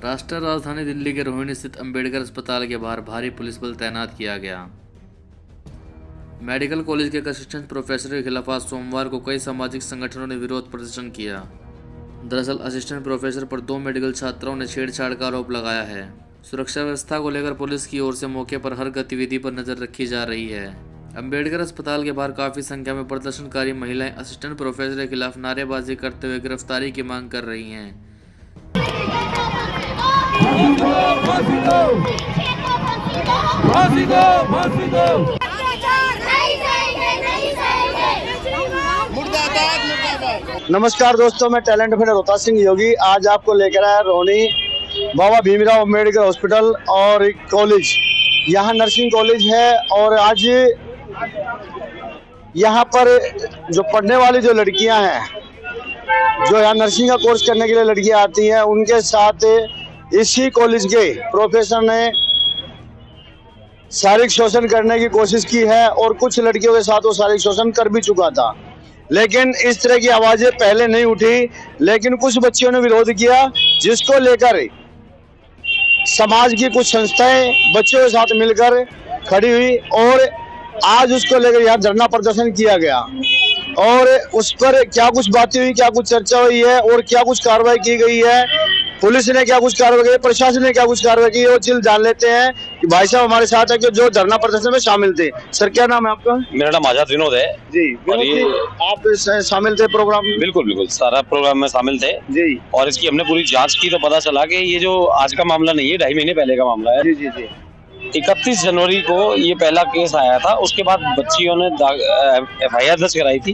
राष्ट्रीय राजधानी दिल्ली के रोहिणी स्थित अंबेडकर अस्पताल के बाहर भारी पुलिस बल तैनात किया गया। मेडिकल कॉलेज के एक असिस्टेंट प्रोफेसर के खिलाफ आज सोमवार को कई सामाजिक संगठनों ने विरोध प्रदर्शन किया। दरअसल असिस्टेंट प्रोफेसर पर 2 मेडिकल छात्राओं ने छेड़छाड़ का आरोप लगाया है। सुरक्षा व्यवस्था को लेकर पुलिस की ओर से मौके पर हर गतिविधि पर नजर रखी जा रही है। अंबेडकर अस्पताल के बाहर काफी संख्या में प्रदर्शनकारी महिलाएं असिस्टेंट प्रोफेसर के खिलाफ नारेबाजी करते हुए गिरफ्तारी की मांग कर रही हैं। नमस्कार दोस्तों, मैं टैलेंट फिल्डर रोहतास सिंह योगी आज आपको लेकर आया रोहिणी बाबा भीमराव अम्बेडकर हॉस्पिटल और कॉलेज। यहाँ नर्सिंग कॉलेज है और आज यहाँ पर जो पढ़ने वाली जो लड़कियां हैं, जो यहाँ नर्सिंग का कोर्स करने के लिए लड़कियां आती हैं, उनके साथ इसी कॉलेज के प्रोफेसर ने शारीरिक शोषण करने की कोशिश की है और कुछ लड़कियों के साथ वो शारीरिक शोषण कर भी चुका था। लेकिन इस तरह की आवाजें पहले नहीं उठी, लेकिन कुछ बच्चियों ने विरोध किया, जिसको लेकर समाज की कुछ संस्थाएं बच्चों के साथ मिलकर खड़ी हुई और आज उसको लेकर यहाँ धरना प्रदर्शन किया गया। और उस पर क्या कुछ बातें हुई, क्या कुछ चर्चा हुई है और क्या कुछ कार्रवाई की गई है, पुलिस ने क्या कुछ कार्रवाई की, प्रशासन ने क्या कुछ कार्रवाई की, वो चीज जान लेते हैं कि भाई साहब हमारे साथ है कि जो धरना प्रदर्शन में शामिल थे। सर क्या नाम है आपका? मेरा नाम आजाद विनोद है जी। और ये आप शामिल थे प्रोग्राम में? बिल्कुल बिल्कुल सारा प्रोग्राम में शामिल थे जी। और इसकी हमने पूरी जांच की तो पता चला कि ये जो आज का मामला नहीं है, 2.5 महीने पहले का मामला है। जी जी जी। 31 जनवरी को ये पहला केस आया था। उसके बाद बच्चियों ने FIR दर्ज कराई थी।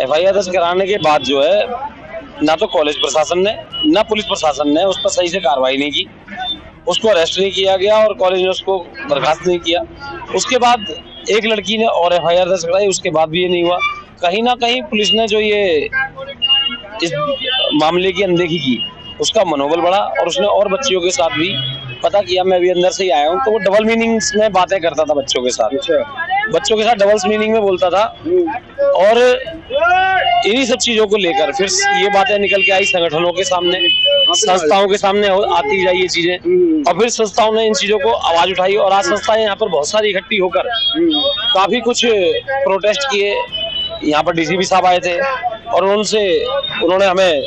FIR दर्ज कराने के बाद जो है ना तो कॉलेज प्रशासन ने ना पुलिस प्रशासन ने उस पर सही से कार्रवाई नहीं की, उसको अरेस्ट नहीं किया गया और कॉलेज ने उसको बर्खास्त नहीं किया। उसके बाद एक लड़की ने और FIR दर्ज कराई, उसके बाद भी ये नहीं हुआ। कहीं ना कहीं पुलिस ने जो ये इस मामले की अनदेखी की, उसका मनोबल बढ़ा और उसने और बच्चियों के साथ भी पता किया। मैं भी अंदर से ही आया हूँ, तो वो डबल मीनिंग्स में बातें करता था बच्चों के साथ। बच्चों के साथ डबल मीनिंग में बोलता था और इन्हीं सब चीजों को लेकर फिर ये बातें निकल के आई संगठनों के सामने, संस्थाओं के सामने आती जाए ये चीजें, और फिर संस्थाओं ने इन चीजों को आवाज उठाई और आज संस्थाएं यहाँ पर बहुत सारी इकट्ठी होकर काफी कुछ प्रोटेस्ट किए। यहाँ पर DCP साहब आए थे और उन्होंने हमें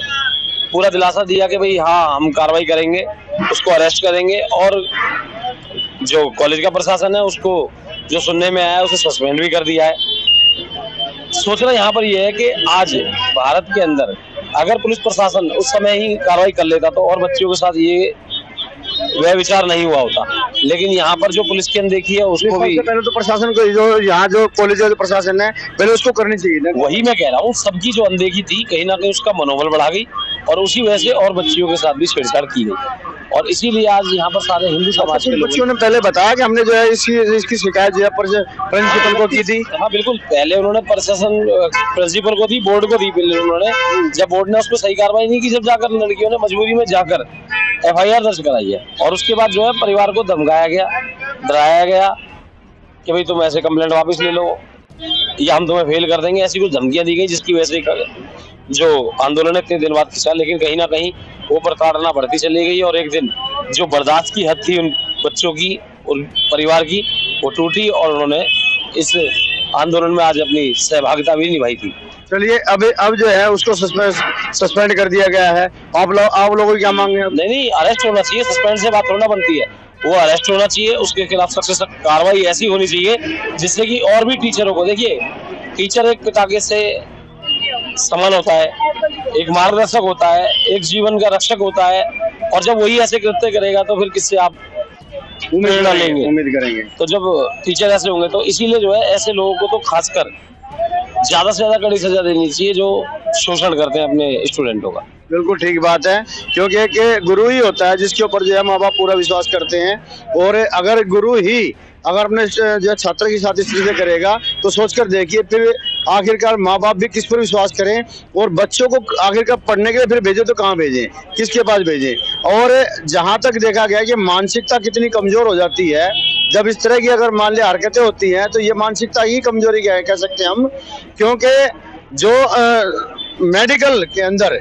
पूरा दिलासा दिया कि भाई हाँ हम कार्रवाई करेंगे, उसको अरेस्ट करेंगे और जो कॉलेज का प्रशासन है उसको जो सुनने में आया उसे सस्पेंड भी कर दिया है। सोचना यहाँ पर यह है कि आज भारत के अंदर अगर पुलिस प्रशासन उस समय ही कार्रवाई कर लेता तो और बच्चियों के साथ ये वह विचार नहीं हुआ होता। लेकिन यहाँ पर जो पुलिस की अनदेखी है उसको भी पहले तो प्रशासन को जो यहाँ जो कॉलेज का प्रशासन है पहले उसको करनी चाहिए। वही मैं कह रहा हूँ, सबकी जो अनदेखी थी कहीं ना कहीं उसका मनोबल बढ़ा गई और उसी वजह से और बच्चियों के साथ भी छेड़छाड़ की गई और इसीलिए आज यहाँ पर सारे हिंदू समाज के बच्चियों ने पहले बताया कि हमने जो है इसकी शिकायत जो है प्रिंसिपल को की थी। हाँ बिल्कुल, पहले उन्होंने प्रिंसिपल को दी, बोर्ड को दी। उन्होंने जब बोर्ड ने उस पर सही कार्रवाई नहीं की, जब जाकर लड़कियों ने मजबूरी में जाकर FIR दर्ज कराई है और उसके बाद जो है परिवार को धमकाया गया, डराया गया कि भाई तुम ऐसे कंप्लेंट वापस ले लो या हम तुम्हें फेल कर देंगे। ऐसी कुछ धमकियां दी गई जिसकी वजह से जो आंदोलन इतने दिन बाद खिंचा, लेकिन कहीं ना कहीं वो प्रताड़ना बढ़ती चली गई और एक दिन जो बर्दाश्त की हद थी उन बच्चों की और परिवार की वो टूटी और उन्होंने इस आंदोलन में आज अपनी सहभागिता भी निभाई थी। चलिए अब जो है उसको सस्पेंड कर दिया गया है। आप लोगों की क्या मांग है? नहीं, अरेस्ट होना चाहिए, सस्पेंड से बात थोड़ा बनती है। वो अरेस्ट होना चाहिए, उसके खिलाफ सबसे सख्त कार्रवाई ऐसी होनी चाहिए जिससे कि और भी टीचरों को, देखिए टीचर एक पिता के से समान होता है, एक मार्गदर्शक होता है, एक जीवन का रक्षक होता है और जब वही ऐसे कृत्य करेगा तो फिर किससे आप उम्मीद करेंगे। तो जब टीचर ऐसे होंगे तो इसीलिए जो है ऐसे लोगों को तो खासकर ज्यादा से ज्यादा कड़ी सजा देनी चाहिए जो शोषण करते हैं अपने स्टूडेंटों का। बिल्कुल ठीक बात है, क्योंकि एक गुरु ही होता है जिसके ऊपर जो है माँ बाप पूरा विश्वास करते हैं और अगर गुरु ही अगर अपने जो छात्र के साथ इस तरीके से करेगा तो सोचकर देखिए फिर आखिरकार माँ बाप भी किस पर विश्वास करें और बच्चों को आखिरकार पढ़ने के लिए फिर भेजें तो कहाँ भेजें, किसके पास भेजें। और जहाँ तक देखा गया कि मानसिकता कितनी कमजोर हो जाती है जब इस तरह की अगर मान लिया हरकतें होती हैं, तो ये मानसिकता ही कमजोरी कह सकते हैं हम, क्योंकि जो मेडिकल के अंदर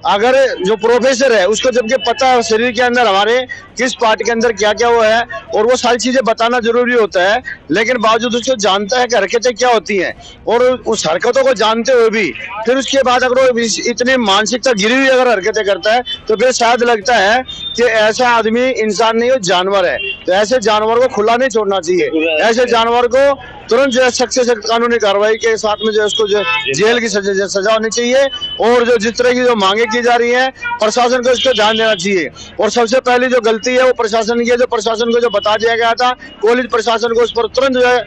अगर जो प्रोफेसर है उसको जबकि पता है शरीर के अंदर हमारे किस पार्ट के अंदर क्या क्या हुआ है और वो सारी चीजें बताना जरूरी होता है, लेकिन बावजूद उसको जानता है कि हरकतें क्या होती हैं और उस हरकतों को जानते हुए भी फिर उसके बाद अगर वो इतनी मानसिकता गिरी हुई अगर हरकतें करता है तो फिर शायद लगता है कि ऐसा आदमी इंसान नहीं, वो जानवर है। तो ऐसे जानवर को खुला नहीं छोड़ना चाहिए, ऐसे जानवर को तुरंत जो है सख्त से सख्त कानूनी कार्रवाई के साथ में जो है उसको जो जेल की सजा होनी चाहिए और जो जिस तरह की जो मांगे की जा रही है प्रशासन को इसको ध्यान देना चाहिए। और सबसे पहली जो गलती है वो प्रशासन की है, जो प्रशासन को जो बता दिया गया था कॉलेज प्रशासन को उस पर तुरंत जो है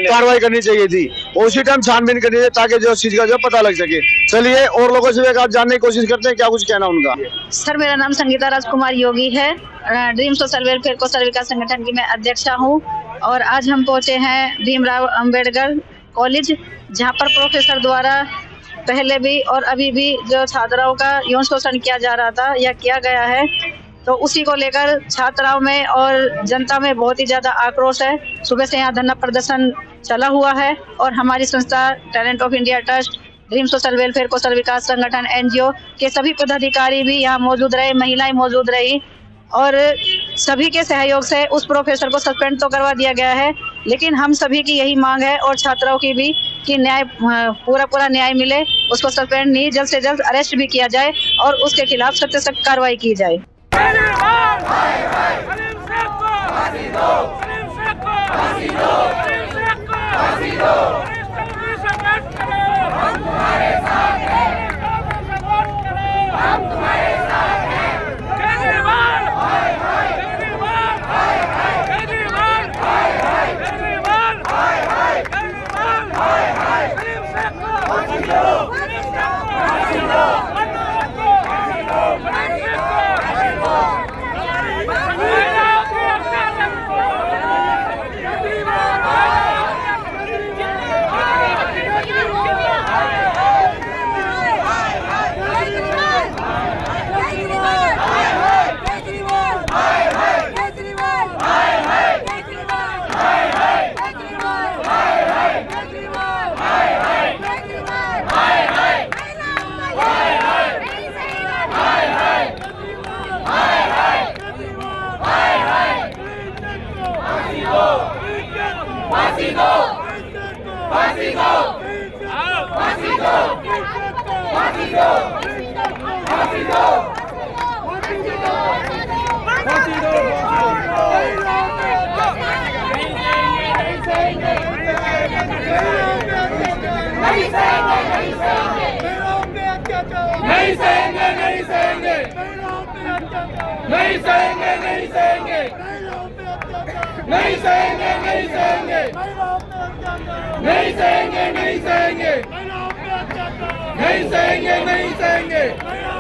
कार्रवाई करनी चाहिए थी और उसी टाइम छानबीन करनी चाहिए ताकि जो चीज का जो पता लग सके। चलिए और लोगों से एक आप जानने की कोशिश करते हैं क्या कुछ कहना उनका। सर मेरा नाम संगीता राजकुमार योगी है। Dream social welfare Kaushal Vikas संगठन की मैं अध्यक्षा हूँ और आज हम पहुँचे हैं भीमराव अंबेडकर कॉलेज, जहाँ पर प्रोफेसर द्वारा पहले भी और अभी भी जो छात्राओं का यौन शोषण किया जा रहा था या किया गया है, तो उसी को लेकर छात्राओं में और जनता में बहुत ही ज़्यादा आक्रोश है। सुबह से यहाँ धरना प्रदर्शन चला हुआ है और हमारी संस्था talent of India trust, dream social welfare Kaushal Vikas संगठन NGO के सभी पदाधिकारी भी यहाँ मौजूद रहे, महिलाएं मौजूद रही और सभी के सहयोग से उस प्रोफेसर को सस्पेंड तो करवा दिया गया है, लेकिन हम सभी की यही मांग है और छात्राओं की भी कि न्याय पूरा न्याय मिले, उसको सस्पेंड नहीं जल्द से जल्द अरेस्ट भी किया जाए और उसके खिलाफ सख्त से सख्त कार्रवाई की जाए। नहीं सहेंगे।